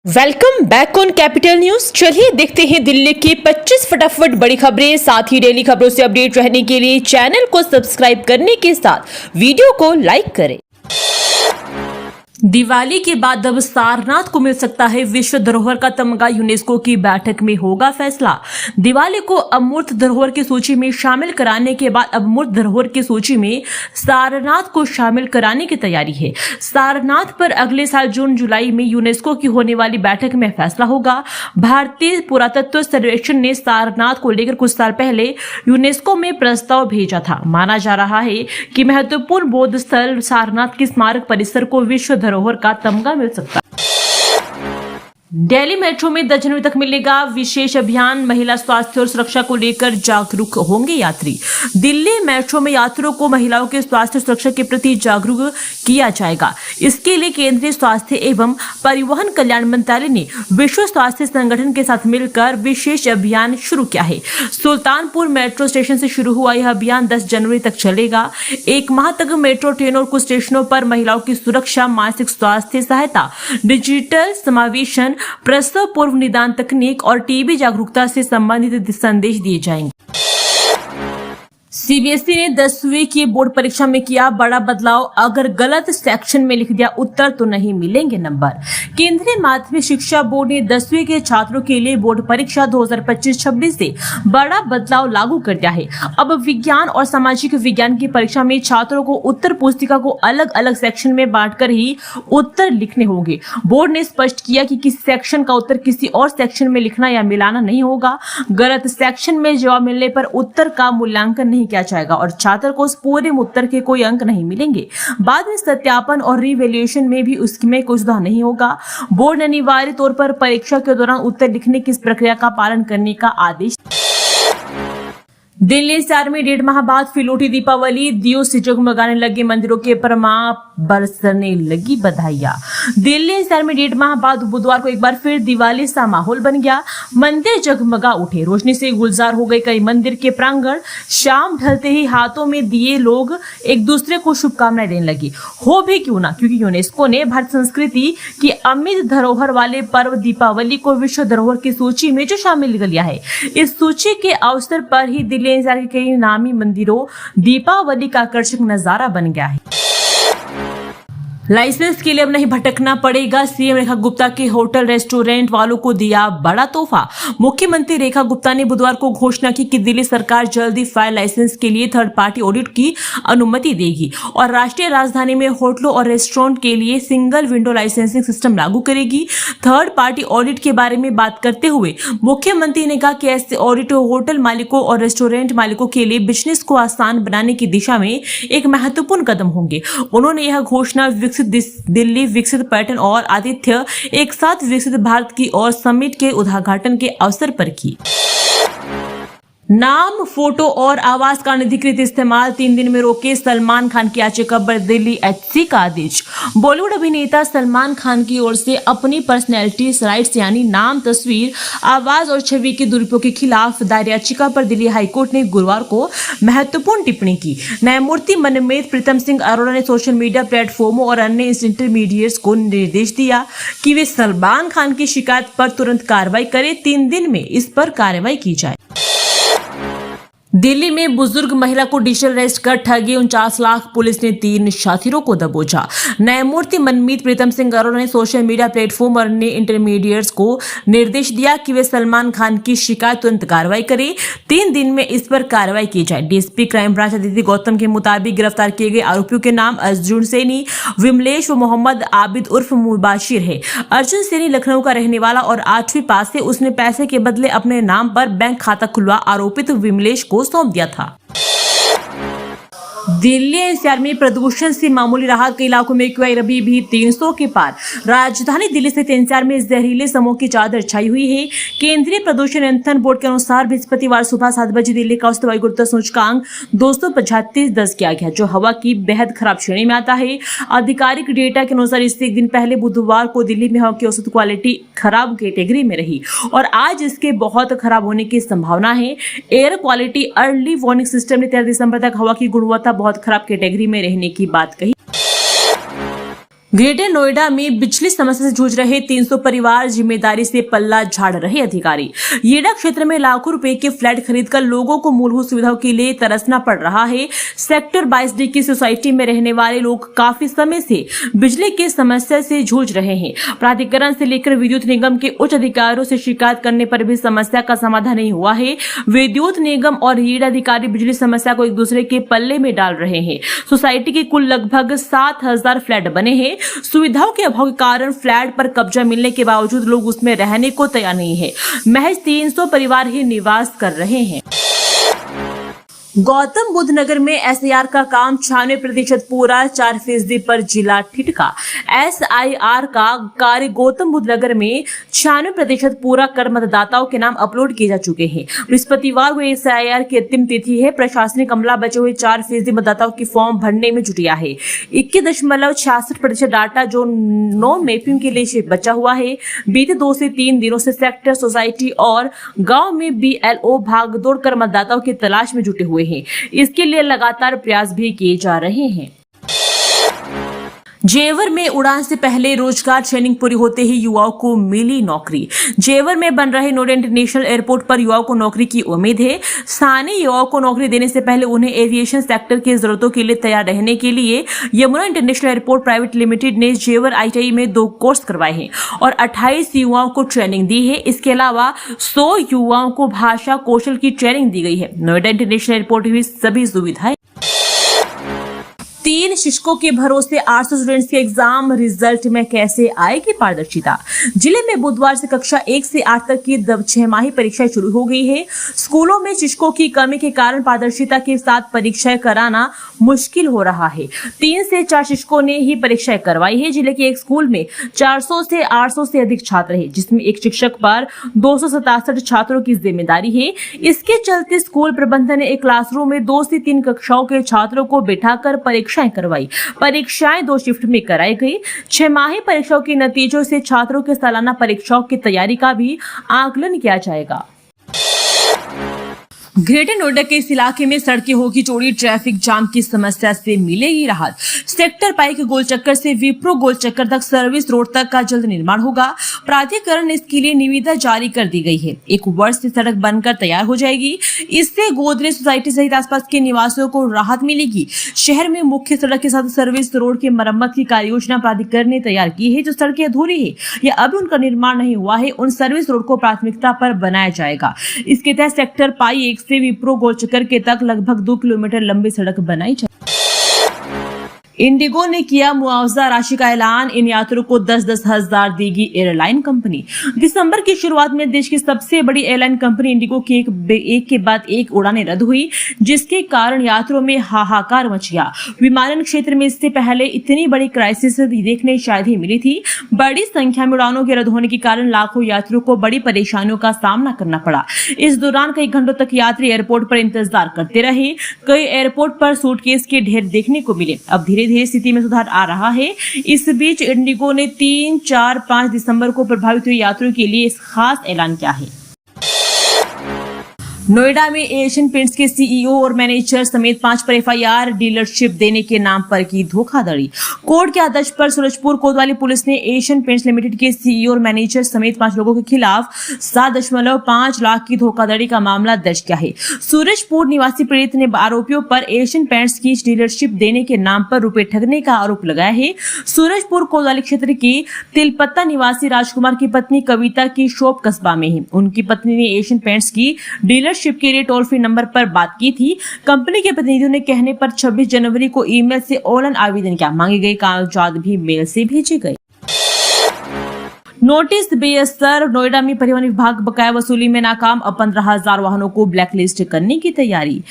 Welcome back on capital news. चलिए देखते हैं दिल्ली की 25 फटाफट बड़ी खबरें। साथ ही डेली खबरों से अपडेट रहने के लिए चैनल को सब्सक्राइब करने के साथ वीडियो को लाइक करें। दिवाली के बाद अब सारनाथ को मिल सकता है विश्व धरोहर का तमगा। यूनेस्को की बैठक में होगा फैसला। दिवाली को अमूर्त धरोहर की सूची में शामिल कराने के बाद अब मूर्त धरोहर की सूची में सारनाथ को शामिल कराने की तैयारी है। सारनाथ पर अगले साल जून जुलाई में यूनेस्को की होने वाली बैठक में फैसला होगा। भारतीय पुरातत्व सर्वेक्षण ने सारनाथ को लेकर कुछ साल पहले यूनेस्को में प्रस्ताव भेजा था। माना जा रहा है कि महत्वपूर्ण बौद्ध स्थल सारनाथ के स्मारक परिसर को विश्व धरोहर का तमगा मिल सकता है। दिल्ली मेट्रो में 10 जनवरी तक मिलेगा विशेष अभियान। महिला स्वास्थ्य और सुरक्षा को लेकर जागरूक होंगे यात्री। दिल्ली मेट्रो में यात्रियों को महिलाओं के स्वास्थ्य और सुरक्षा के प्रति जागरूक किया जाएगा। इसके लिए केंद्रीय स्वास्थ्य एवं परिवहन कल्याण मंत्रालय ने विश्व स्वास्थ्य संगठन के साथ मिलकर विशेष अभियान शुरू किया है। सुल्तानपुर मेट्रो स्टेशन से शुरू हुआ यह अभियान 10 जनवरी तक चलेगा। एक माह तक मेट्रो ट्रेनों और कुछ स्टेशनों पर महिलाओं की सुरक्षा, मानसिक स्वास्थ्य सहायता, डिजिटल समावेशन, प्रसव पूर्व निदान तकनीक और टीबी जागरूकता से संबंधित संदेश दिए जाएंगे। सीबीएसई ने 10वीं की बोर्ड परीक्षा में किया बड़ा बदलाव। अगर गलत सेक्शन में लिख दिया उत्तर तो नहीं मिलेंगे नंबर। केंद्रीय माध्यमिक शिक्षा बोर्ड ने 10वीं के छात्रों के लिए बोर्ड परीक्षा 2025-26 से बड़ा बदलाव लागू कर दिया है। अब विज्ञान और सामाजिक विज्ञान की परीक्षा में छात्रों को उत्तर पुस्तिका को अलग अलग सेक्शन में बांटकर ही उत्तर लिखने होंगे। बोर्ड ने स्पष्ट किया कि किसी सेक्शन का उत्तर किसी और सेक्शन में लिखना या मिलाना नहीं होगा। गलत सेक्शन में जवाब मिलने पर उत्तर का मूल्यांकन नहीं किया जाएगा और छात्र को उस पूरे उत्तर के कोई अंक नहीं मिलेंगे। बाद में सत्यापन और रिवैल्यूएशन में भी उसमें कोई सुधार नहीं होगा। बोर्ड ने अनिवार्य तौर पर परीक्षा के दौरान उत्तर लिखने की इस प्रक्रिया का पालन करने का आदेश। दिल्ली शहर में 1.5 माह बाद फिर लौटी दीपावली। दियों से जगमगाने लगे मंदिरों के पर मां बरसने लगी बधाइयां। दिल्ली शहर में 1.5 माह बाद बुधवार को एक बार फिर दिवाली सा माहौल बन गया। मंदिर जगमगा उठे, रोशनी से गुलजार हो गए कई मंदिर के प्रांगण। शाम ढलते ही हाथों में दिए लोग एक दूसरे को शुभकामनाएं देने लगे। हो भी क्यों ना, क्योंकि यूनेस्को ने भारतीय संस्कृति की अमृत धरोहर वाले पर्व दीपावली को विश्व धरोहर की सूची में जो शामिल कर लिया है। इस सूची के अवसर पर ही दिल्ली के कई नामी मंदिरों दीपावली का आकर्षक नजारा बन गया है। लाइसेंस के लिए अब नहीं भटकना पड़ेगा। सीएम रेखा गुप्ता के होटल रेस्टोरेंट वालों को दिया बड़ा तोहफा। मुख्यमंत्री रेखा गुप्ता ने बुधवार को घोषणा की कि दिल्ली सरकार जल्दी फायर लाइसेंस के लिए थर्ड पार्टी ऑडिट की अनुमति देगी और राष्ट्रीय राजधानी में होटलों और रेस्टोरेंट के लिए सिंगल विंडो लाइसेंसिंग सिस्टम लागू करेगी। थर्ड पार्टी ऑडिट के बारे में बात करते हुए मुख्यमंत्री ने कहा कि ऐसे ऑडिट होटल मालिकों और रेस्टोरेंट मालिकों के लिए बिजनेस को आसान बनाने की दिशा में एक महत्वपूर्ण कदम होंगे। उन्होंने यह घोषणा दिल्ली विकसित पर्यटन और आतिथ्य एक साथ विकसित भारत की ओर समिट के उद्घाटन के अवसर पर की। नाम, फोटो और आवाज का अनधिकृत इस्तेमाल 3 दिन में रोके। सलमान खान की याचिका पर दिल्ली एचसी का आदेश। बॉलीवुड अभिनेता सलमान खान की ओर से अपनी पर्सनैलिटी राइट्स यानी नाम, तस्वीर, आवाज और छवि के दुरुपयोग के खिलाफ दायर याचिका पर दिल्ली हाईकोर्ट ने गुरुवार को महत्वपूर्ण टिप्पणी की। न्यायमूर्ति मनमेत प्रीतम सिंह अरोड़ा ने सोशल मीडिया प्लेटफॉर्मों और अन्य इंटरमीडिएट्स को निर्देश दिया कि वे सलमान खान की शिकायत पर तुरंत कार्रवाई करें। 3 दिन में इस पर कार्रवाई की जाए। दिल्ली में बुजुर्ग महिला को डिजिटल अरेस्ट कर ठगी 49 लाख। पुलिस ने 3 शातिरों को दबोचा। न्यायमूर्ति मनमीत प्रीतम सिंह अरोड़ा ने सोशल मीडिया प्लेटफॉर्म और अन्य इंटरमीडिएट्स को निर्देश दिया कि वे सलमान खान की शिकायत तुरंत कार्रवाई करें। 3 दिन में इस पर कार्रवाई की जाए। DSP crime branch Aditi Gautam के मुताबिक गिरफ्तार किए गए आरोपियों के नाम अर्जुन सैनी, विमलेश व मोहम्मद आबिद उर्फ मुबाशिर है। अर्जुन सैनी लखनऊ का रहने वाला और 8वीं पास से उसने पैसे के बदले अपने नाम पर बैंक खाता खुलवा आरोपित विमलेश को सौंप दिया था। दिल्ली एनसीआर में प्रदूषण से मामूली राहत। कई इलाकों में एक्यूआई अभी भी 300 के पार। राजधानी दिल्ली सहित एनसीआर में जहरीले समूह की चादर छाई हुई है। केंद्रीय प्रदूषण नियंत्रण बोर्ड के अनुसार बृहस्पतिवार सुबह 7 बजे दिल्ली का औसत वायु गुणवत्ता सूचकांक 235 दर्ज किया गया, जो हवा की बेहद खराब श्रेणी में आता है। आधिकारिक डेटा के अनुसार इससे एक दिन पहले बुधवार को दिल्ली में हवा की औसत क्वालिटी खराब कैटेगरी में रही और आज इसके बहुत खराब होने की संभावना है। Air quality early warning system ने 13 दिसंबर तक हवा की गुणवत्ता बहुत खराब कैटेगरी में रहने की बात कही। ग्रेटर नोएडा में बिजली समस्या से जूझ रहे 300 परिवार, जिम्मेदारी से पल्ला झाड़ रहे अधिकारी। येडा क्षेत्र में लाखों रुपए के फ्लैट खरीदकर लोगों को मूलभूत सुविधाओं के लिए तरसना पड़ रहा है। सेक्टर 22D की सोसाइटी में रहने वाले लोग काफी समय से बिजली की समस्या से जूझ रहे हैं। प्राधिकरण से लेकर विद्युत निगम के उच्च अधिकारियों से शिकायत करने पर भी समस्या का समाधान नहीं हुआ है। विद्युत निगम और येडा अधिकारी बिजली समस्या को एक दूसरे के पल्ले में डाल रहे हैं। सोसाइटी के कुल लगभग 7,000 फ्लैट बने हैं। सुविधाओं के अभाव के कारण फ्लैट पर कब्जा मिलने के बावजूद लोग उसमें रहने को तैयार नहीं है। महज 300 परिवार ही निवास कर रहे हैं। गौतम बुद्ध नगर में SIR का काम 96% पूरा, 4% पर जिला ठिठका। SIR का कार्य गौतम बुद्ध नगर में 96% पूरा कर मतदाताओं के नाम अपलोड किए जा चुके हैं। बृहस्पतिवार को SIR की अंतिम तिथि है। प्रशासनिक अमला बचे हुए 4% मतदाताओं की फॉर्म भरने में जुटिया है। 21.66% डाटा जो नो मैपिंग के लिए बचा हुआ है। बीते 2 से 3 दिनों से सेक्टर, सोसाइटी और गांव में BLO भागदौड़ कर मतदाताओं की तलाश में जुटे हुए हैं। इसके लिए लगातार प्रयास भी किए जा रहे हैं। जेवर में उड़ान से पहले रोजगार ट्रेनिंग पूरी होते ही युवाओं को मिली नौकरी। जेवर में बन रहे नोएडा इंटरनेशनल एयरपोर्ट पर युवाओं को नौकरी की उम्मीद है। स्थानीय युवाओं को नौकरी देने से पहले उन्हें एविएशन सेक्टर की जरूरतों के लिए तैयार रहने के लिए Yamuna international airport private limited ने जेवर ITI में 2 कोर्स करवाए हैं और 28 युवाओं को ट्रेनिंग दी है। इसके अलावा 100 युवाओं को भाषा कौशल की ट्रेनिंग दी गई है। नोएडा इंटरनेशनल एयरपोर्ट में सभी सुविधाएं। 3 शिक्षकों के भरोसे 800 स्टूडेंट्स के एग्जाम रिजल्ट में कैसे आएगी पारदर्शिता। जिले में बुधवार से कक्षा 1 से 8 तक की 6 परीक्षाएं शुरू हो गई है। स्कूलों में शिक्षकों की कमी के कारण पारदर्शिता के साथ परीक्षाएं कराना मुश्किल हो रहा है। 3 से 4 शिक्षकों ने ही परीक्षाएं करवाई है। जिले के एक स्कूल में 400 से 800 से अधिक छात्र है, जिसमें एक शिक्षक पर 267 छात्रों की जिम्मेदारी है। इसके चलते स्कूल प्रबंधन ने एक क्लासरूम में 2 से 3 कक्षाओं के छात्रों को बिठाकर परीक्षाएं करवाई। परीक्षाएं 2 शिफ्ट में कराई गई। 6 परीक्षाओं के नतीजों से छात्रों के सालाना परीक्षाओं की तैयारी का भी आकलन किया जाएगा। ग्रेटर नोएडा के इस इलाके में सड़कें होगी चौड़ी, ट्रैफिक जाम की समस्या से मिलेगी राहत। सेक्टर पाई के गोल चक्कर से विप्रो गोल चक्कर तक सर्विस रोड तक का जल्द निर्माण होगा। प्राधिकरण ने इसके लिए निविदा जारी कर दी गई है। 1 वर्ष से सड़क बनकर तैयार हो जाएगी। इससे गोदरेज सोसाइटी सहित आसपास के निवासियों को राहत मिलेगी। शहर में मुख्य सड़क के साथ सर्विस रोड की मरम्मत की कार्य योजना प्राधिकरण ने तैयार की है। जो सड़कें अधूरी है या अभी उनका निर्माण नहीं हुआ है, उन सर्विस रोड को प्राथमिकता पर बनाया जाएगा। इसके तहत सेक्टर पाई 1 से विप्रो गोल चक्कर के तक लगभग 2 किलोमीटर लंबी सड़क बनाई जाए। इंडिगो ने किया मुआवजा राशि का ऐलान। इन यात्रियों को 10-10 हजार देगी एयरलाइन कंपनी। दिसंबर की शुरुआत में देश की सबसे बड़ी एयरलाइन कंपनी इंडिगो की एक के बाद एक उड़ानें रद्द हुई, जिसके कारण यात्रियों में हाहाकार मच गया। विमानन क्षेत्र में इससे पहले इतनी बड़ी क्राइसिस देखने शायद ही मिली थी। बड़ी संख्या में उड़ानों के रद्द होने के कारण लाखों यात्रियों को बड़ी परेशानियों का सामना करना पड़ा। इस दौरान कई घंटों तक यात्री एयरपोर्ट पर इंतजार करते रहे। कई एयरपोर्ट पर सूटकेस के ढेर देखने को मिले। अब धीरे धीरे स्थिति में सुधार आ रहा है। इस बीच इंडिगो ने 3, 4, 5 दिसंबर को प्रभावित हुए यात्रियों के लिए खास ऐलान किया है। नोएडा में एशियन पेंट्स के CEO और मैनेजर समेत 5 पर FIR। डीलरशिप देने के नाम पर की धोखाधड़ी। कोर्ट के आदेश पर सूरजपुर कोतवाली पुलिस ने एशियन पेंट्स लिमिटेड के CEO और मैनेजर समेत 5 लोगों के खिलाफ 7.5 लाख की धोखाधड़ी का मामला दर्ज किया है। सूरजपुर निवासी पीड़ित ने आरोपियों पर एशियन पेंट्स की डीलरशिप देने के नाम पर रुपए ठगने का आरोप लगाया है। सूरजपुर कोतवाली क्षेत्र के तिलपत्ता निवासी राजकुमार की पत्नी कविता की शॉप कस्बा में है। उनकी पत्नी ने एशियन पेंट्स की डीलरशिप के लिए टोल फ्री नंबर पर बात की थी। कंपनी के प्रतिनिधियों ने कहने पर 26 जनवरी को ईमेल से ऑनलाइन आवेदन किया। मांगे गए कागजात भी मेल से भेजे गए। नोटिस बेअसर। नोएडा में परिवहन विभाग बकाया वसूली में नाकाम। अब 15,000 वाहनों को ब्लैकलिस्ट करने की तैयारी।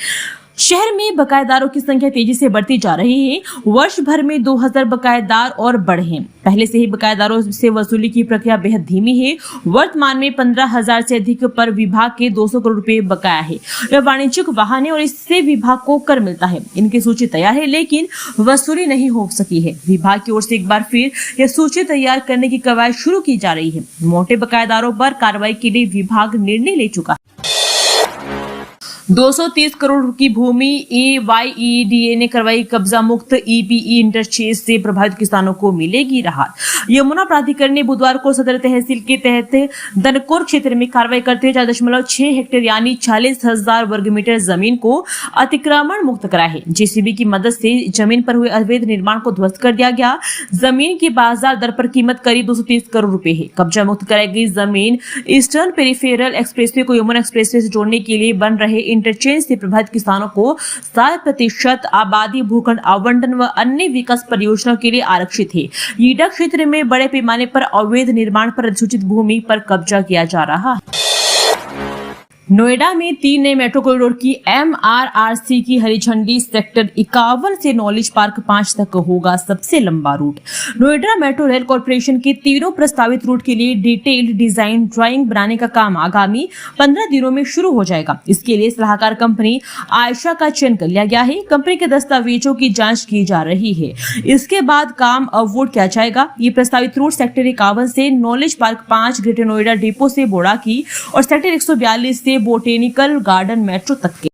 शहर में बकायेदारों की संख्या तेजी से बढ़ती जा रही है। वर्ष भर में 2000 बकायेदार और बढ़े हैं। पहले से ही बकायेदारों से वसूली की प्रक्रिया बेहद धीमी है। वर्तमान में 15,000 से अधिक पर विभाग के 200 करोड़ रुपए बकाया है। यह वाणिज्यिक वाहन है और इससे विभाग को कर मिलता है। इनकी सूची तैयार है, लेकिन वसूली नहीं हो सकी है। विभाग की ओर से एक बार फिर यह सूची तैयार करने की कवायद शुरू की जा रही है। मोटे बकायेदारों पर कार्रवाई के लिए विभाग निर्णय ले चुका है। 230 करोड़ की भूमि AYEDA ने करवाई कब्जा मुक्त। EPE इंटरचेंज से प्रभावित किसानों को मिलेगी राहत। यमुना प्राधिकरण ने बुधवार को सदर तहसील के तहत दनकोर क्षेत्र में कार्रवाई करते हुए 4.6 हेक्टेयर यानी 40,000 वर्ग मीटर जमीन को अतिक्रमण मुक्त करा है। JCB की मदद से जमीन पर हुए अवैध निर्माण को ध्वस्त कर दिया गया। जमीन की बाजार दर पर कीमत करीब 230 करोड़ रुपए है। कब्जा मुक्त कराई गई जमीन ईस्टर्न पेरिफेरल एक्सप्रेसवे को यमुना एक्सप्रेसवे से जोड़ने के लिए बन रहे इंटरचेंज से प्रभावित किसानों को 7% आबादी भूखंड आवंटन व अन्य विकास परियोजनाओं के लिए आरक्षित है। ईडा क्षेत्र में बड़े पैमाने पर अवैध निर्माण पर अधिसूचित भूमि पर कब्जा किया जा रहा है। नोएडा में 3 नए मेट्रो कॉरिडोर की MRRC की हरी झंडी। सेक्टर 51 से नॉलेज पार्क 5 तक होगा सबसे लंबा route. Noida metro rail corporation के तीनों प्रस्तावित रूट के लिए डिटेल्ड डिजाइन ड्राइंग बनाने का काम आगामी 15 दिनों में शुरू हो जाएगा। इसके लिए सलाहकार कंपनी आयशा का चयन कर लिया गया है। कंपनी के दस्तावेजों की जांच की जा रही है। इसके बाद काम अवॉर्ड किया जाएगा। ये प्रस्तावित रूट सेक्टर 51 से knowledge park 5, greater Noida depot से बोड़ा की और सेक्टर 142 से बोटेनिकल गार्डन मेट्रो तक के।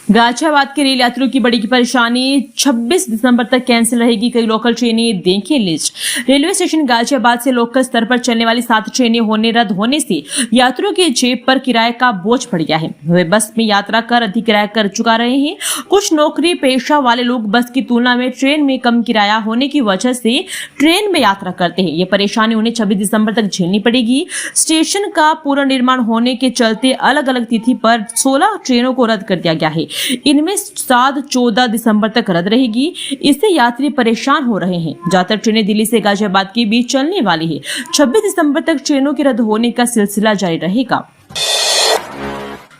गाजियाबाद के रेल यात्रियों की बड़ी परेशानी, 26 दिसंबर तक कैंसिल रहेगी कई लोकल ट्रेनें। देखें लिस्ट। रेलवे स्टेशन गाजियाबाद से लोकल स्तर पर चलने वाली 7 ट्रेनें रद्द होने से यात्रियों के जेब पर किराए का बोझ पड़ गया है। वे बस में यात्रा कर अधिक किराया कर चुका रहे हैं। कुछ नौकरी पेशा वाले लोग बस की तुलना में ट्रेन में कम किराया होने की वजह से ट्रेन में यात्रा करते हैं। ये परेशानी उन्हें 26 दिसंबर तक झेलनी पड़ेगी। स्टेशन का पुनर्निर्माण होने के चलते अलग अलग तिथि पर 16 ट्रेनों को रद्द कर दिया गया है। इनमें 7 14 दिसंबर तक रद्द रहेगी। इससे यात्री परेशान हो रहे हैं। ज्यादातर ट्रेनें दिल्ली से गाजियाबाद के बीच चलने वाली है। 26 दिसंबर तक ट्रेनों के रद्द होने का सिलसिला जारी रहेगा।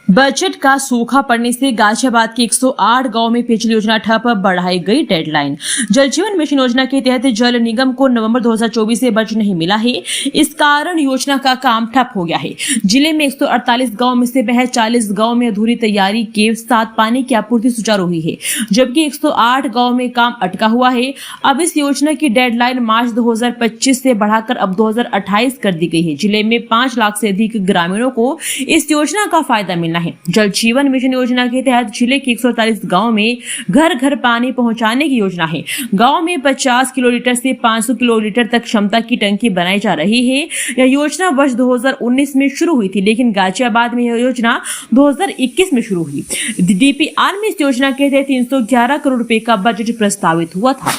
बजट का सूखा पड़ने से गाजियाबाद के 108 गांव में पेयजल योजना ठप, बढ़ाई गई डेडलाइन। जल जीवन मिशन योजना के तहत जल निगम को नवंबर 2024 से बजट नहीं मिला है। इस कारण योजना का काम ठप हो गया है। जिले में 148 गांव में से महज 40 गांव में अधूरी तैयारी के साथ पानी की आपूर्ति सुचारू हुई है, जबकि 108 गांव में काम अटका हुआ है। अब इस योजना की डेडलाइन मार्च 2025 से बढ़ाकर अब 2028 कर दी गई है। जिले में 5 लाख से अधिक ग्रामीणों को इस योजना का फायदा मिलना है। जल जीवन मिशन योजना के तहत जिले के 148 गांव में घर घर पानी पहुंचाने की योजना है। गांव में 50 किलोलीटर से 500 किलोलीटर तक क्षमता की टंकी बनाई जा रही है। यह योजना वर्ष 2019 में शुरू हुई थी, लेकिन गाजियाबाद में यह योजना 2021 में शुरू हुई। DPR में इस योजना के तहत 311 करोड़ रुपए का बजट प्रस्तावित हुआ था।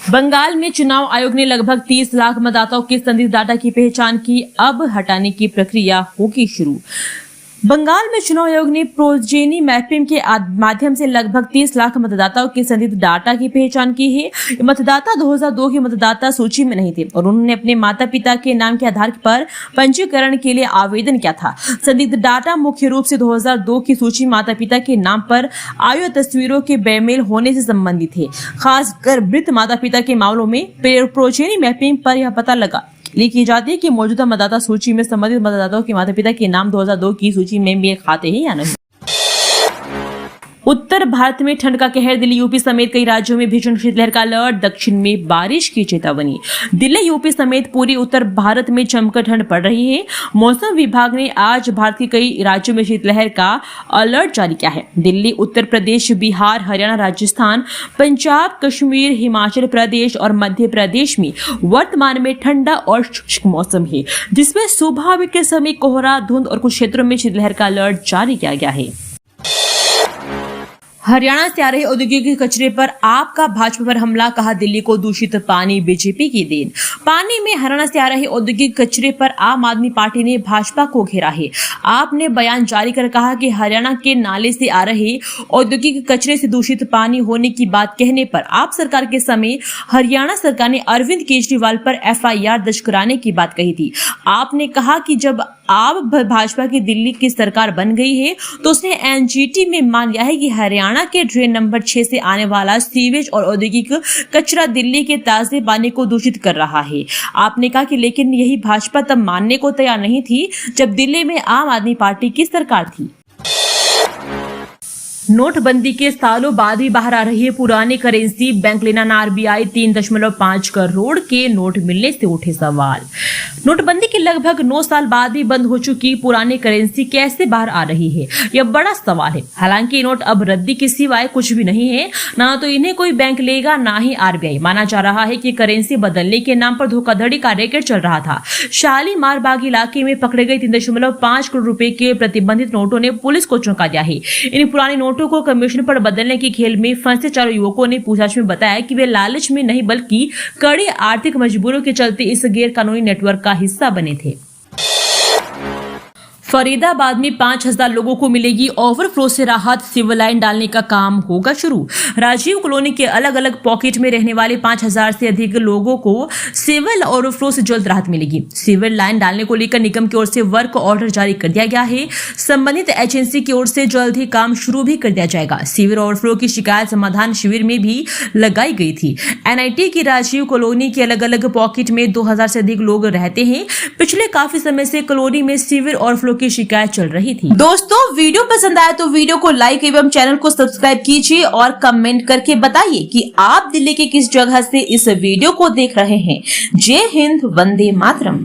बंगाल में चुनाव आयोग ने लगभग 30 लाख मतदाताओं के संदिग्ध डाटा की पहचान की। अब हटाने की प्रक्रिया होगी शुरू। बंगाल में चुनाव आयोग ने प्रोजेनी मैपिंग के माध्यम से लगभग 30 लाख मतदाताओं के संदिग्ध डाटा की पहचान की है। मतदाता 2002 की मतदाता सूची में नहीं थे और उन्होंने अपने माता पिता के नाम के आधार पर पंजीकरण के लिए आवेदन किया था। संदिग्ध डाटा मुख्य रूप से 2002 की सूची माता पिता के नाम पर आयु तस्वीरों के बेमेल होने से संबंधित है। खासकर मृत माता पिता के मामलों में प्रोजेनी मैपिंग पर यह पता लगा की जाती है कि मौजूदा मतदाता सूची में संबंधित मतदाताओं के माता पिता के नाम 2002 की सूची में मेल खाते हैं या नहीं। उत्तर भारत में ठंड का कहर, दिल्ली यूपी समेत कई राज्यों में भीषण शीतलहर का अलर्ट, दक्षिण में बारिश की चेतावनी। दिल्ली यूपी समेत पूरी उत्तर भारत में जमकर ठंड पड़ रही है। मौसम विभाग ने आज भारत के कई राज्यों में शीतलहर का अलर्ट जारी किया है। दिल्ली, उत्तर प्रदेश, बिहार, हरियाणा, राजस्थान, पंजाब, कश्मीर, हिमाचल प्रदेश और मध्य प्रदेश में वर्तमान में ठंडा और शुष्क मौसम है, जिसमें सुबह के समय कोहरा, धुंध और कुछ क्षेत्रों में शीतलहर का अलर्ट जारी किया गया है। हरियाणा से आ रहे औद्योगिक कचरे पर आपका भाजपा पर हमला, कहा दिल्ली को दूषित पानी बीजेपी की देन। पानी में हरियाणा से आ रहे औद्योगिक कचरे पर आम आदमी पार्टी ने भाजपा को घेरा है। आप ने बयान जारी कर कहा कि हरियाणा के नाले से आ रहे औद्योगिक कचरे से दूषित पानी होने की बात कहने पर आप सरकार के समय हरियाणा सरकार ने अरविंद केजरीवाल पर FIR दर्ज कराने की बात कही थी। आपने कहा कि जब आप भाजपा की दिल्ली की सरकार बन गई है तो उसने NGT में मान लिया है कि हरियाणा के ड्रेन नंबर 6 से आने वाला सीवेज और औद्योगिक कचरा दिल्ली के ताजे पानी को दूषित कर रहा है। आपने कहा कि लेकिन यही भाजपा तब मानने को तैयार नहीं थी जब दिल्ली में आम आदमी पार्टी की सरकार थी। नोटबंदी के सालों बाद भी बाहर आ रही है पुरानी करेंसी, बैंक लेना RBI, 3.5 करोड़ के नोट मिलने से उठे सवाल। नोटबंदी के कि लगभग 9 साल बाद भी बंद हो चुकी पुरानी करेंसी कैसे बाहर आ रही है, यह बड़ा सवाल है। हालांकि ये नोट अब रद्दी के सिवाय कुछ भी नहीं है, ना तो इन्हें कोई बैंक लेगा ना ही आरबीआई। माना जा रहा है कि करेंसी बदलने के नाम पर धोखाधड़ी का रैकेट चल रहा था। शालीमार बाग इलाके में पकड़े गए 3.5 करोड़ रुपए के प्रतिबंधित नोटों ने पुलिस को चौंका दिया है। इन पुराने नोटों को कमीशन पर बदलने के खेल में फंसे 4 युवकों ने पूछताछ में बताया कि वे लालच में नहीं बल्कि कड़ी आर्थिक मजबूरियों के चलते इस गैर कानूनी नेटवर्क का हिस्सा बने थे। फरीदाबाद में 5000 लोगों को मिलेगी ओवरफ्लो से राहत, सिविल लाइन डालने का काम होगा शुरू। राजीव कॉलोनी के अलग अलग पॉकेट में रहने वाले 5000 से अधिक लोगों को सिविल ओवरफ्लो से जल्द राहत मिलेगी। सिविल लाइन डालने को लेकर निगम की ओर से वर्क ऑर्डर जारी कर दिया गया है। संबंधित एजेंसी की ओर से जल्द ही काम शुरू भी कर दिया जाएगा। सिविल ओवरफ्लो की शिकायत समाधान शिविर में भी लगाई गई थी। एनआईटी की राजीव कॉलोनी के अलग अलग पॉकेट में 2000 से अधिक लोग रहते हैं। पिछले काफी समय से कॉलोनी में सिविल ओवरफ्लो की शिकायत चल रही थी। दोस्तों, वीडियो पसंद आया तो वीडियो को लाइक एवं चैनल को सब्सक्राइब कीजिए और कमेंट करके बताइए कि आप दिल्ली के किस जगह से इस वीडियो को देख रहे हैं। जय हिंद, वंदे मातरम।